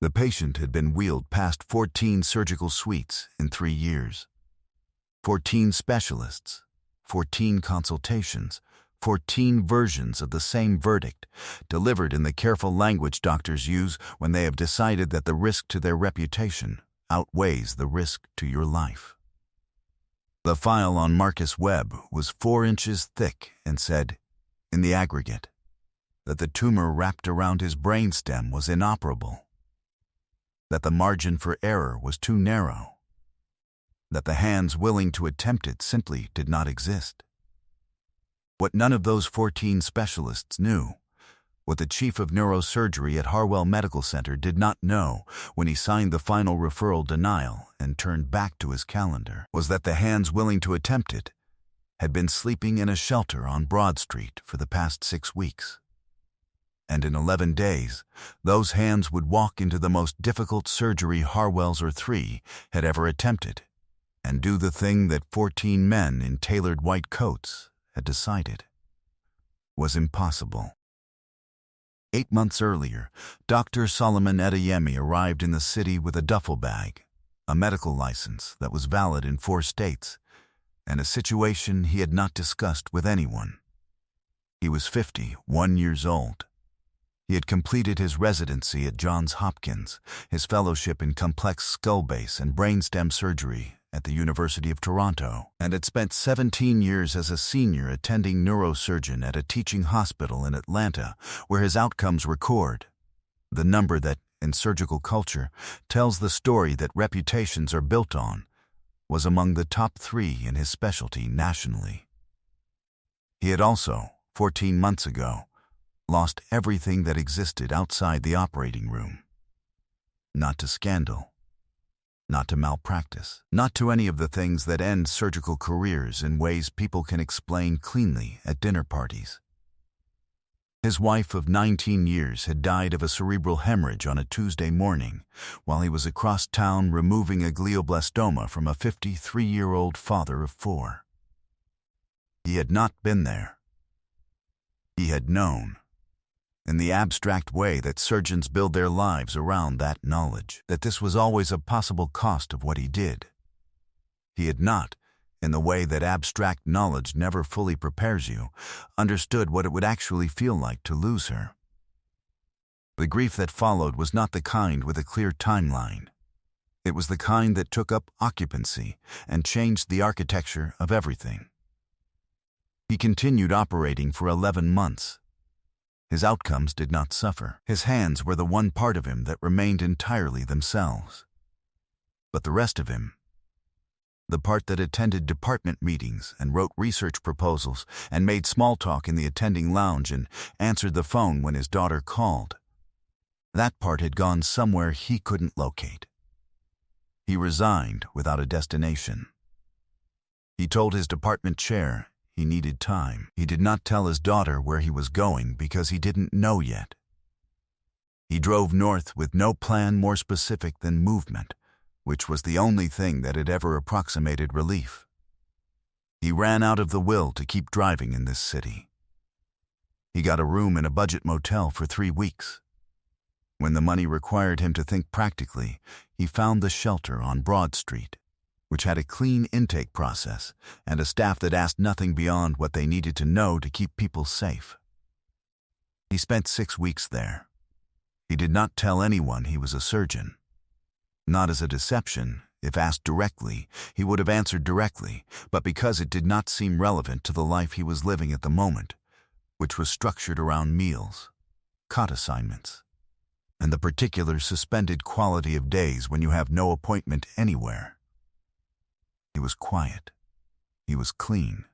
The patient had been wheeled past 14 surgical suites in 3 years. 14 specialists, 14 consultations, 14 versions of the same verdict, delivered in the careful language doctors use when they have decided that the risk to their reputation outweighs the risk to your life. The file on Marcus Webb was 4 inches thick and said, in the aggregate, that the tumor wrapped around his brainstem was inoperable, that the margin for error was too narrow, that the hands willing to attempt it simply did not exist. What none of those 14 specialists knew, what the chief of neurosurgery at Harwell Medical Center did not know when he signed the final referral denial and turned back to his calendar, was that the hands willing to attempt it had been sleeping in a shelter on Broad Street for the past 6 weeks. And in 11 days, those hands would walk into the most difficult surgery Harwell's or 3 had ever attempted, and do the thing that 14 men in tailored white coats had decided was impossible. 8 months earlier, Dr. Solomon Adeyemi arrived in the city with a duffel bag, a medical license that was valid in 4 states, and a situation he had not discussed with anyone. He was 51 years old. He had completed his residency at Johns Hopkins, his fellowship in complex skull base and brainstem surgery at the University of Toronto, and had spent 17 years as a senior attending neurosurgeon at a teaching hospital in Atlanta, where his outcomes record the number that, in surgical culture, tells the story that reputations are built on, was among the top 3 in his specialty nationally. He had also, 14 months ago, lost everything that existed outside the operating room. Not to scandal, not to malpractice, not to any of the things that end surgical careers in ways people can explain cleanly at dinner parties. His wife of 19 years had died of a cerebral hemorrhage on a Tuesday morning while he was across town removing a glioblastoma from a 53-year-old father of 4. He had not been there. He had known, in the abstract way that surgeons build their lives around that knowledge, that this was always a possible cost of what he did. He had not, in the way that abstract knowledge never fully prepares you, understood what it would actually feel like to lose her. The grief that followed was not the kind with a clear timeline. It was the kind that took up occupancy and changed the architecture of everything. He continued operating for 11 months. His outcomes did not suffer. His hands were the one part of him that remained entirely themselves. But the rest of him, the part that attended department meetings and wrote research proposals and made small talk in the attending lounge and answered the phone when his daughter called, that part had gone somewhere he couldn't locate. He resigned without a destination. He told his department chair he needed time. He did not tell his daughter where he was going because he didn't know yet. He drove north with no plan more specific than movement, which was the only thing that had ever approximated relief. He ran out of the will to keep driving in this city. He got a room in a budget motel for 3 weeks. When the money required him to think practically, he found the shelter on Broad Street, which had a clean intake process and a staff that asked nothing beyond what they needed to know to keep people safe. He spent 6 weeks there. He did not tell anyone he was a surgeon. Not as a deception. If asked directly, he would have answered directly, but because it did not seem relevant to the life he was living at the moment, which was structured around meals, cot assignments, and the particular suspended quality of days when you have no appointment anywhere. He was quiet. He was clean.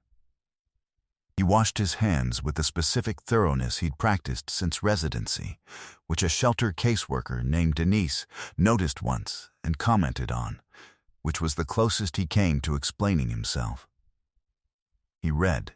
He washed his hands with the specific thoroughness he'd practiced since residency, which a shelter caseworker named Denise noticed once and commented on, which was the closest he came to explaining himself. He read.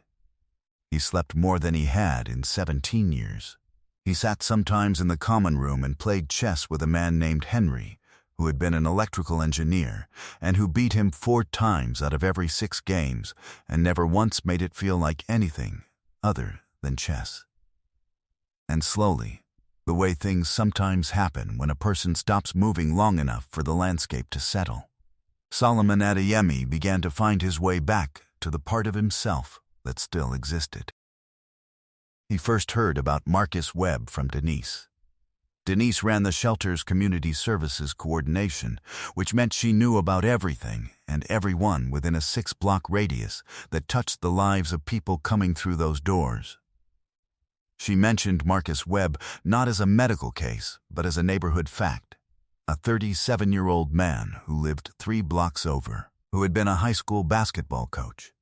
He slept more than he had in 17 years. He sat sometimes in the common room and played chess with a man named Henry, who had been an electrical engineer and who beat him 4 times out of every 6 games and never once made it feel like anything other than chess. And slowly, The way things sometimes happen when a person stops moving long enough for the landscape to settle. Solomon Adeyemi began to find his way back to the part of himself that still existed. He first heard about Marcus Webb from Denise. Denise ran the shelter's community services coordination, which meant she knew about everything and everyone within a 6-block radius that touched the lives of people coming through those doors. She mentioned Marcus Webb not as a medical case, but as a neighborhood fact. A 37-year-old man who lived 3 blocks over, who had been a high school basketball coach,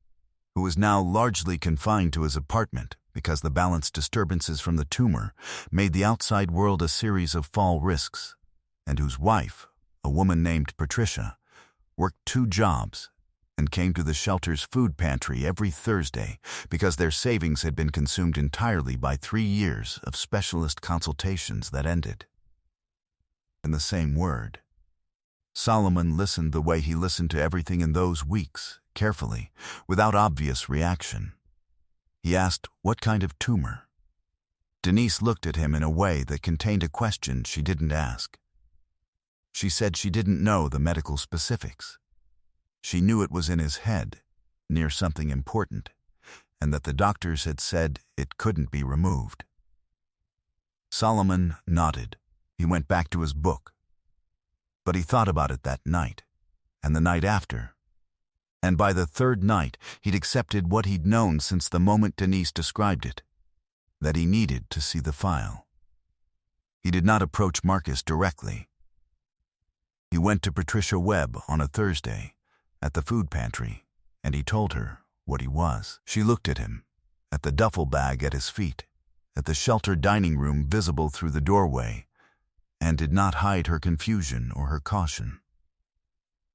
who was now largely confined to his apartment because the balance disturbances from the tumor made the outside world a series of fall risks, and whose wife, a woman named Patricia, worked 2 jobs and came to the shelter's food pantry every Thursday because their savings had been consumed entirely by 3 years of specialist consultations that ended. In the same word, Solomon listened the way he listened to everything in those weeks, carefully, without obvious reaction. He asked, "What kind of tumor?" Denise looked at him in a way that contained a question she didn't ask. She said she didn't know the medical specifics. She knew it was in his head, near something important, and that the doctors had said it couldn't be removed. Solomon nodded. He went back to his book. But he thought about it that night, and the night after. And by the 3rd night, he'd accepted what he'd known since the moment Denise described it, that he needed to see the file. He did not approach Marcus directly. He went to Patricia Webb on a Thursday at the food pantry, and he told her what he was. She looked at him, at the duffel bag at his feet, at the shelter dining room visible through the doorway, and did not hide her confusion or her caution.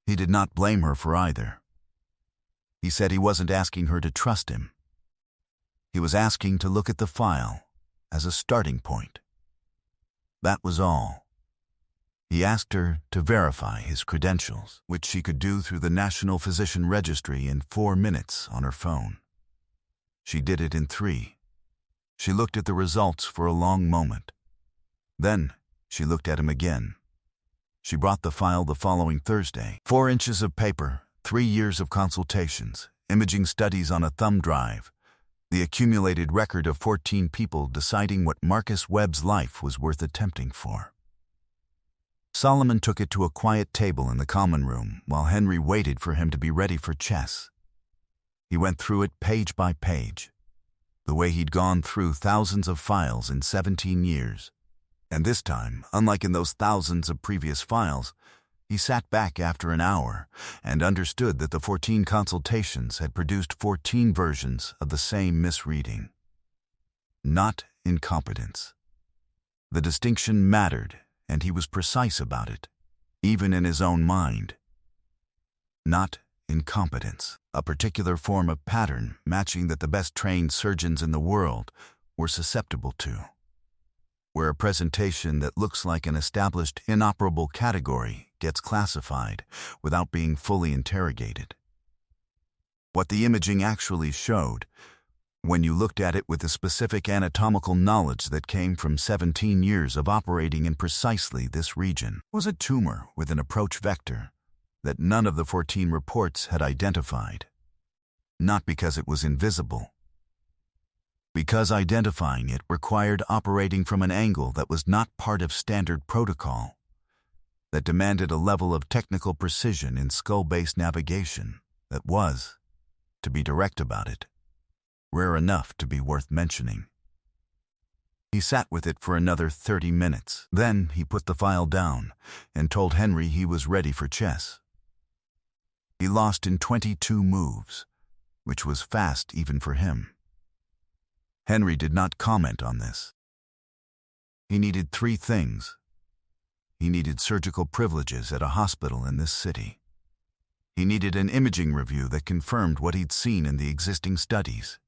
He did not blame her for either. He said he wasn't asking her to trust him. He was asking to look at the file as a starting point. That was all. He asked her to verify his credentials, which she could do through the National Physician Registry in 4 minutes on her phone. She did it in 3. She looked at the results for a long moment. Then she looked at him again. She brought the file the following Thursday. 4 inches of paper, 3 years of consultations, imaging studies on a thumb drive, the accumulated record of 14 people deciding what Marcus Webb's life was worth attempting for. Solomon took it to a quiet table in the common room while Henry waited for him to be ready for chess. He went through it page by page, the way he'd gone through thousands of files in 17 years. And this time, unlike in those thousands of previous files, he sat back after an hour and understood that the 14 consultations had produced 14 versions of the same misreading. Not incompetence. The distinction mattered, and he was precise about it, even in his own mind. Not incompetence, a particular form of pattern matching that the best trained surgeons in the world were susceptible to, where a presentation that looks like an established inoperable category gets classified without being fully interrogated. What the imaging actually showed, when you looked at it with the specific anatomical knowledge that came from 17 years of operating in precisely this region, was a tumor with an approach vector that none of the 14 reports had identified. Not because it was invisible, because identifying it required operating from an angle that was not part of standard protocol, that demanded a level of technical precision in skull-based navigation that was, to be direct about it, rare enough to be worth mentioning. He sat with it for another 30 minutes. Then he put the file down and told Henry he was ready for chess. He lost in 22 moves, which was fast even for him. Henry did not comment on this. He needed 3 things. He needed surgical privileges at a hospital in this city. He needed an imaging review that confirmed what he'd seen in the existing studies.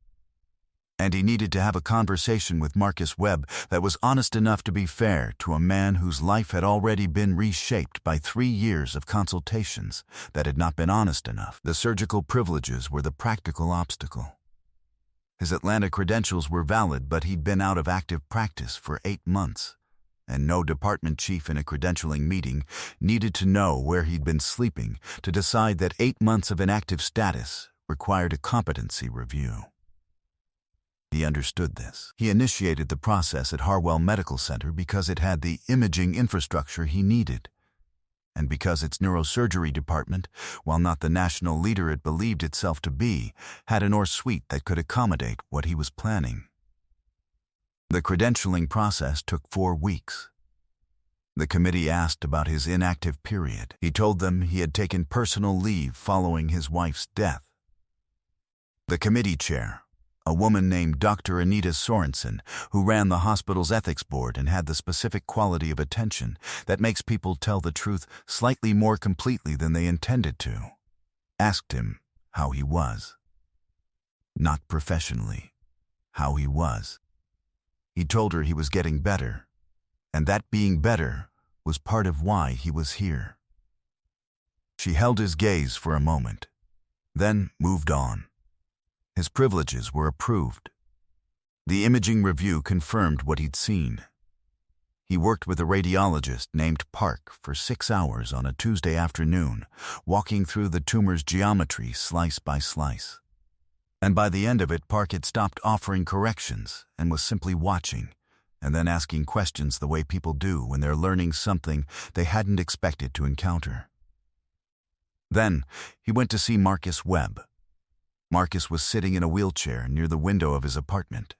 And he needed to have a conversation with Marcus Webb that was honest enough to be fair to a man whose life had already been reshaped by 3 years of consultations that had not been honest enough. The surgical privileges were the practical obstacle. His Atlanta credentials were valid, but he'd been out of active practice for 8 months, and no department chief in a credentialing meeting needed to know where he'd been sleeping to decide that 8 months of inactive status required a competency review. He understood this. He initiated the process at Harwell Medical Center because it had the imaging infrastructure he needed, and because its neurosurgery department, while not the national leader it believed itself to be, had an OR suite that could accommodate what he was planning. The credentialing process took 4 weeks. The committee asked about his inactive period. He told them he had taken personal leave following his wife's death. The committee chair, a woman named Dr. Anita Sorensen, who ran the hospital's ethics board and had the specific quality of attention that makes people tell the truth slightly more completely than they intended to, asked him how he was. Not professionally, how he was. He told her he was getting better, and that being better was part of why he was here. She held his gaze for a moment, then moved on. His privileges were approved. The imaging review confirmed what he'd seen. He worked with a radiologist named Park for 6 hours on a Tuesday afternoon, walking through the tumor's geometry slice by slice. And by the end of it, Park had stopped offering corrections and was simply watching, and then asking questions the way people do when they're learning something they hadn't expected to encounter. Then he went to see Marcus Webb. Marcus was sitting in a wheelchair near the window of his apartment,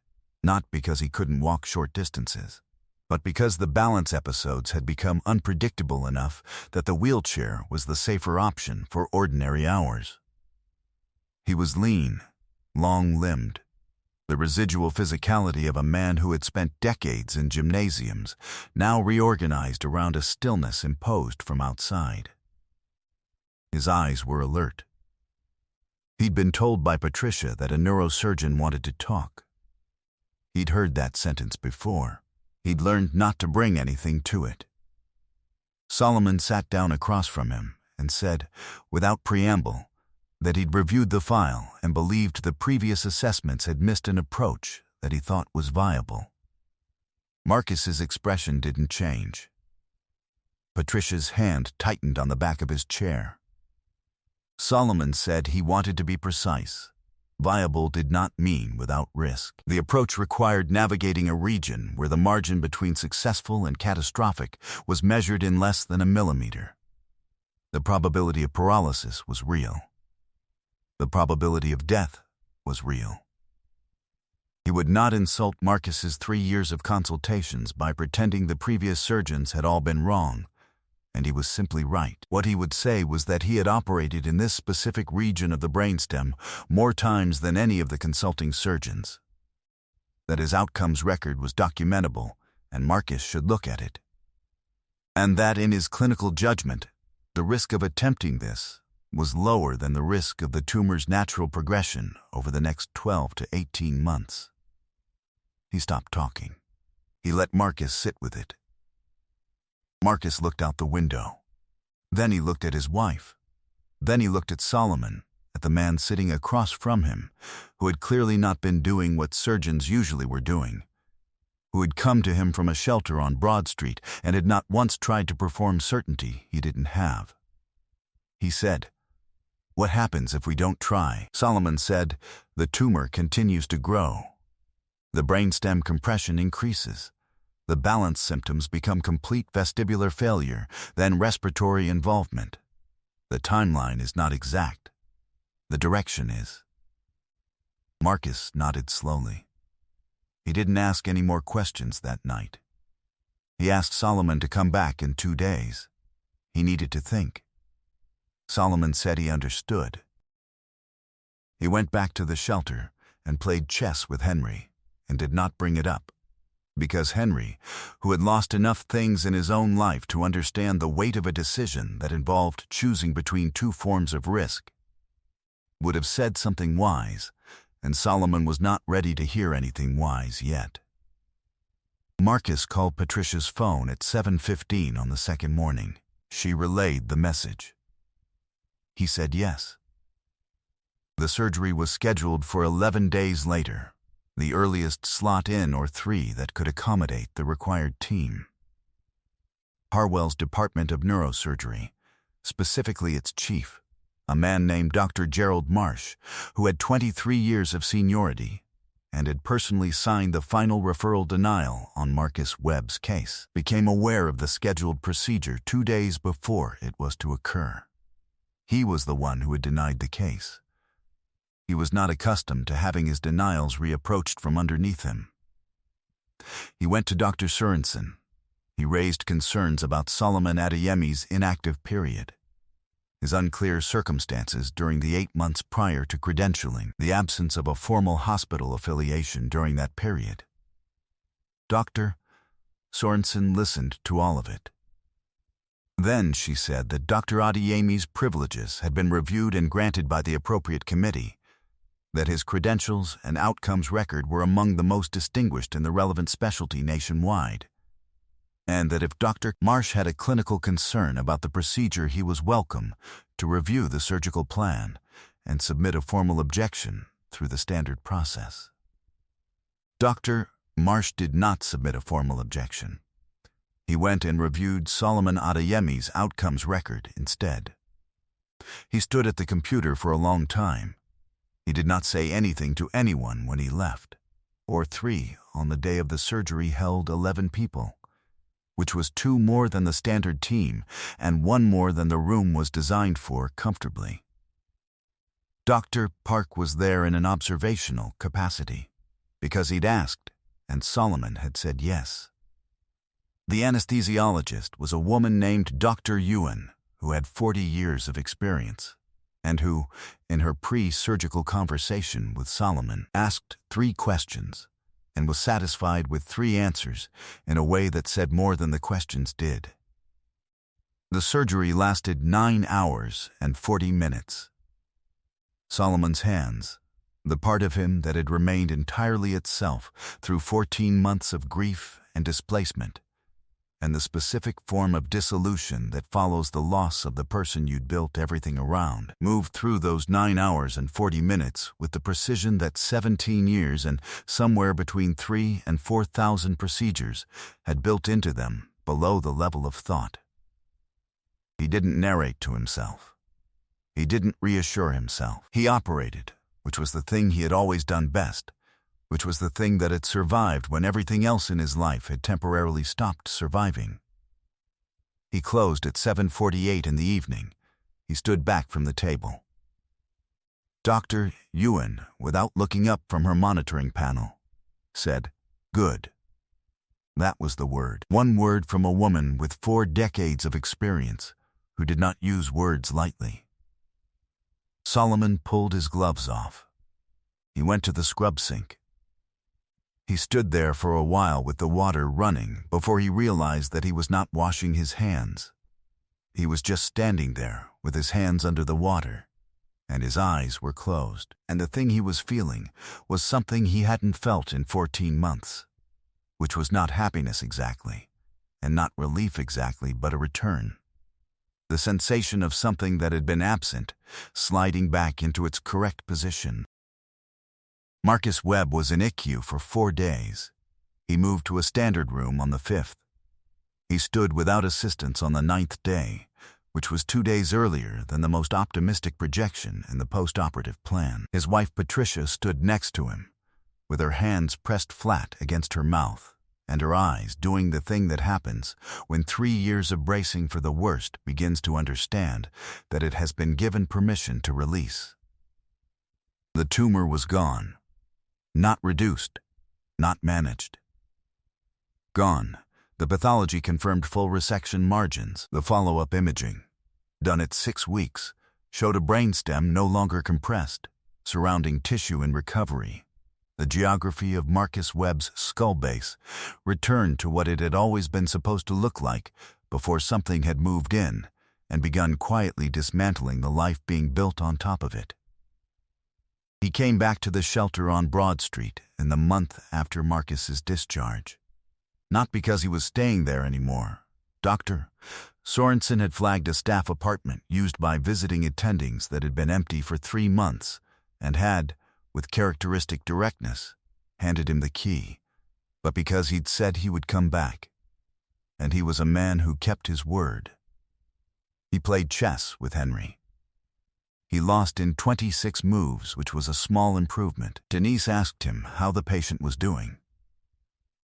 not because he couldn't walk short distances, but because the balance episodes had become unpredictable enough that the wheelchair was the safer option for ordinary hours. He was lean, long-limbed, the residual physicality of a man who had spent decades in gymnasiums, now reorganized around a stillness imposed from outside. His eyes were alert. He'd been told by Patricia that a neurosurgeon wanted to talk. He'd heard that sentence before. He'd learned not to bring anything to it. Solomon sat down across from him and said, without preamble, that he'd reviewed the file and believed the previous assessments had missed an approach that he thought was viable. Marcus's expression didn't change. Patricia's hand tightened on the back of his chair. Solomon said he wanted to be precise. Viable did not mean without risk. The approach required navigating a region where the margin between successful and catastrophic was measured in less than a millimeter. The probability of paralysis was real. The probability of death was real. He would not insult Marcus's 3 years of consultations by pretending the previous surgeons had all been wrong, and he was simply right. What he would say was that he had operated in this specific region of the brainstem more times than any of the consulting surgeons, that his outcomes record was documentable and Marcus should look at it, and that in his clinical judgment, the risk of attempting this was lower than the risk of the tumor's natural progression over the next 12 to 18 months. He stopped talking. He let Marcus sit with it. Marcus looked out the window. Then he looked at his wife. Then he looked at Solomon, at the man sitting across from him, who had clearly not been doing what surgeons usually were doing, who had come to him from a shelter on Broad Street and had not once tried to perform certainty he didn't have. He said, "What happens if we don't try?" Solomon said, "The tumor continues to grow. The brainstem compression increases. The balance symptoms become complete vestibular failure, then respiratory involvement. The timeline is not exact. The direction is." Marcus nodded slowly. He didn't ask any more questions that night. He asked Solomon to come back in 2 days. He needed to think. Solomon said he understood. He went back to the shelter and played chess with Henry and did not bring it up, because Henry, who had lost enough things in his own life to understand the weight of a decision that involved choosing between 2 forms of risk, would have said something wise, and Solomon was not ready to hear anything wise yet. Marcus called Patricia's phone at 7:15 on the second morning. She relayed the message. He said yes. The surgery was scheduled for 11 days later, the earliest slot in or 3 that could accommodate the required team. Harwell's Department of Neurosurgery, specifically its chief, a man named Dr. Gerald Marsh, who had 23 years of seniority and had personally signed the final referral denial on Marcus Webb's case, became aware of the scheduled procedure 2 days before it was to occur. He was the one who had denied the case. He was not accustomed to having his denials reapproached from underneath him. He went to Dr. Sorensen. He raised concerns about Solomon Adeyemi's inactive period, his unclear circumstances during the 8 months prior to credentialing, the absence of a formal hospital affiliation during that period. Dr. Sorensen listened to all of it. Then she said that Dr. Adeyemi's privileges had been reviewed and granted by the appropriate committee, that his credentials and outcomes record were among the most distinguished in the relevant specialty nationwide, and that if Dr. Marsh had a clinical concern about the procedure, he was welcome to review the surgical plan and submit a formal objection through the standard process. Dr. Marsh did not submit a formal objection. He went and reviewed Solomon Adeyemi's outcomes record instead. He stood at the computer for a long time. He did not say anything to anyone when he left, or 3 on the day of the surgery held 11 people, which was 2 more than the standard team and 1 more than the room was designed for comfortably. Dr. Park was there in an observational capacity, because he'd asked, and Solomon had said yes. The anesthesiologist was a woman named Dr. Ewan, who had 40 years of experience, and who, in her pre-surgical conversation with Solomon, asked 3 questions and was satisfied with 3 answers in a way that said more than the questions did. The surgery lasted 9 hours and 40 minutes. Solomon's hands, the part of him that had remained entirely itself through 14 months of grief and displacement, and the specific form of dissolution that follows the loss of the person you'd built everything around, moved through those 9 hours and 40 minutes with the precision that 17 years and somewhere between 3,000 and 4,000 procedures had built into them below the level of thought. He didn't narrate to himself. He didn't reassure himself. He operated, which was the thing he had always done best, which was the thing that had survived when everything else in his life had temporarily stopped surviving. He closed at 7:48 in the evening. He stood back from the table. Dr. Ewan, without looking up from her monitoring panel, said, "Good." That was the word. One word from a woman with 4 decades of experience who did not use words lightly. Solomon pulled his gloves off. He went to the scrub sink. He stood there for a while with the water running before he realized that he was not washing his hands. He was just standing there with his hands under the water, and his eyes were closed. And the thing he was feeling was something he hadn't felt in 14 months, which was not happiness exactly, and not relief exactly, but a return. The sensation of something that had been absent, sliding back into its correct position. Marcus Webb was in ICU for 4 days. He moved to a standard room on the 5th. He stood without assistance on the 9th day, which was 2 days earlier than the most optimistic projection in the post-operative plan. His wife Patricia stood next to him, with her hands pressed flat against her mouth and her eyes doing the thing that happens when 3 years of bracing for the worst begins to understand that it has been given permission to release. The tumor was gone. Not reduced, not managed. Gone. The pathology confirmed full resection margins. The follow-up imaging, done at 6 weeks, showed a brainstem no longer compressed, surrounding tissue in recovery. The geography of Marcus Webb's skull base returned to what it had always been supposed to look like before something had moved in and begun quietly dismantling the life being built on top of it. He came back to the shelter on Broad Street in the month after Marcus's discharge. Not because he was staying there anymore. Dr. Sorensen had flagged a staff apartment used by visiting attendings that had been empty for 3 months and had, with characteristic directness, handed him the key, but because he'd said he would come back. and he was a man who kept his word. He played chess with Henry. He lost in 26 moves, which was a small improvement. Denise asked him how the patient was doing.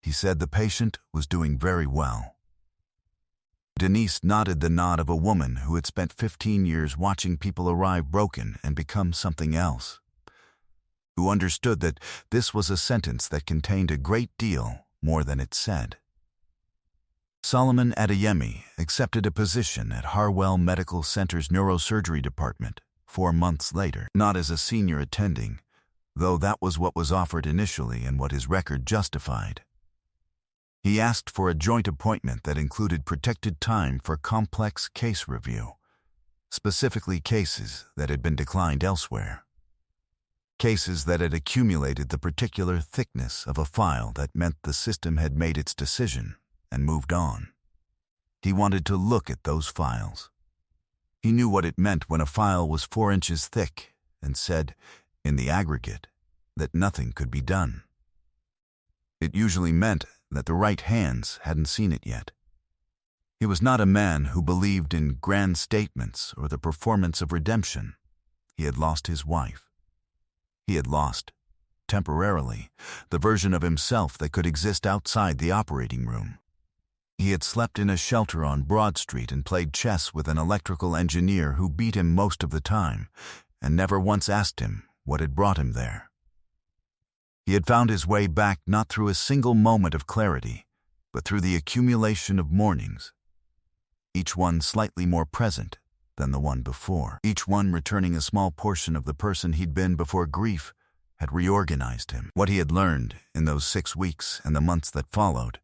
He said the patient was doing very well. Denise nodded the nod of a woman who had spent 15 years watching people arrive broken and become something else, who understood that this was a sentence that contained a great deal more than it said. Solomon Adeyemi accepted a position at Harwell Medical Center's neurosurgery department 4 months later, not as a senior attending, though that was what was offered initially and what his record justified. He asked for a joint appointment that included protected time for complex case review, specifically cases that had been declined elsewhere. Cases that had accumulated the particular thickness of a file that meant the system had made its decision and moved on. He wanted to look at those files. He knew what it meant when a file was 4 inches thick and said, in the aggregate, that nothing could be done. It usually meant that the right hands hadn't seen it yet. He was not a man who believed in grand statements or the performance of redemption. He had lost his wife. He had lost, temporarily, the version of himself that could exist outside the operating room. He had slept in a shelter on Broad Street and played chess with an electrical engineer who beat him most of the time and never once asked him what had brought him there. He had found his way back not through a single moment of clarity, but through the accumulation of mornings, each one slightly more present than the one before, each one returning a small portion of the person he'd been before grief had reorganized him. What he had learned in those 6 weeks and the months that followed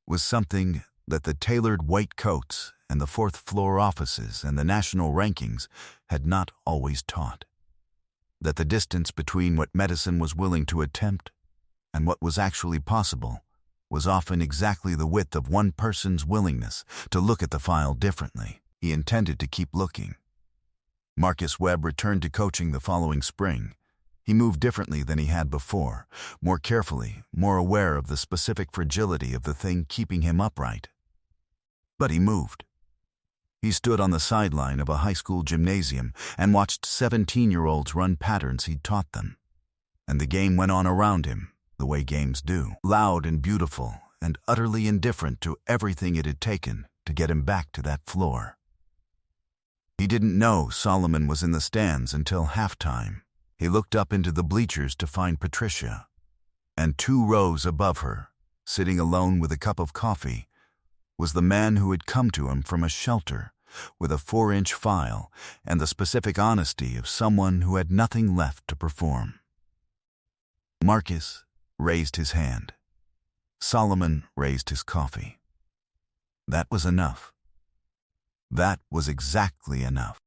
was something that the tailored white coats and the fourth-floor offices and the national rankings had not always taught. That the distance between what medicine was willing to attempt and what was actually possible was often exactly the width of one person's willingness to look at the file differently. He intended to keep looking. Marcus Webb returned to coaching the following spring. He moved differently than he had before, more carefully, more aware of the specific fragility of the thing keeping him upright. But he moved. He stood on the sideline of a high school gymnasium and watched 17-year-olds run patterns he'd taught them. And the game went on around him, the way games do, loud and beautiful and utterly indifferent to everything it had taken to get him back to that floor. He didn't know Solomon was in the stands until halftime. He looked up into the bleachers to find Patricia, and 2 rows above her, sitting alone with a cup of coffee, was the man who had come to him from a shelter with a 4-inch file and the specific honesty of someone who had nothing left to perform. Marcus raised his hand. Solomon raised his coffee. That was enough. That was exactly enough.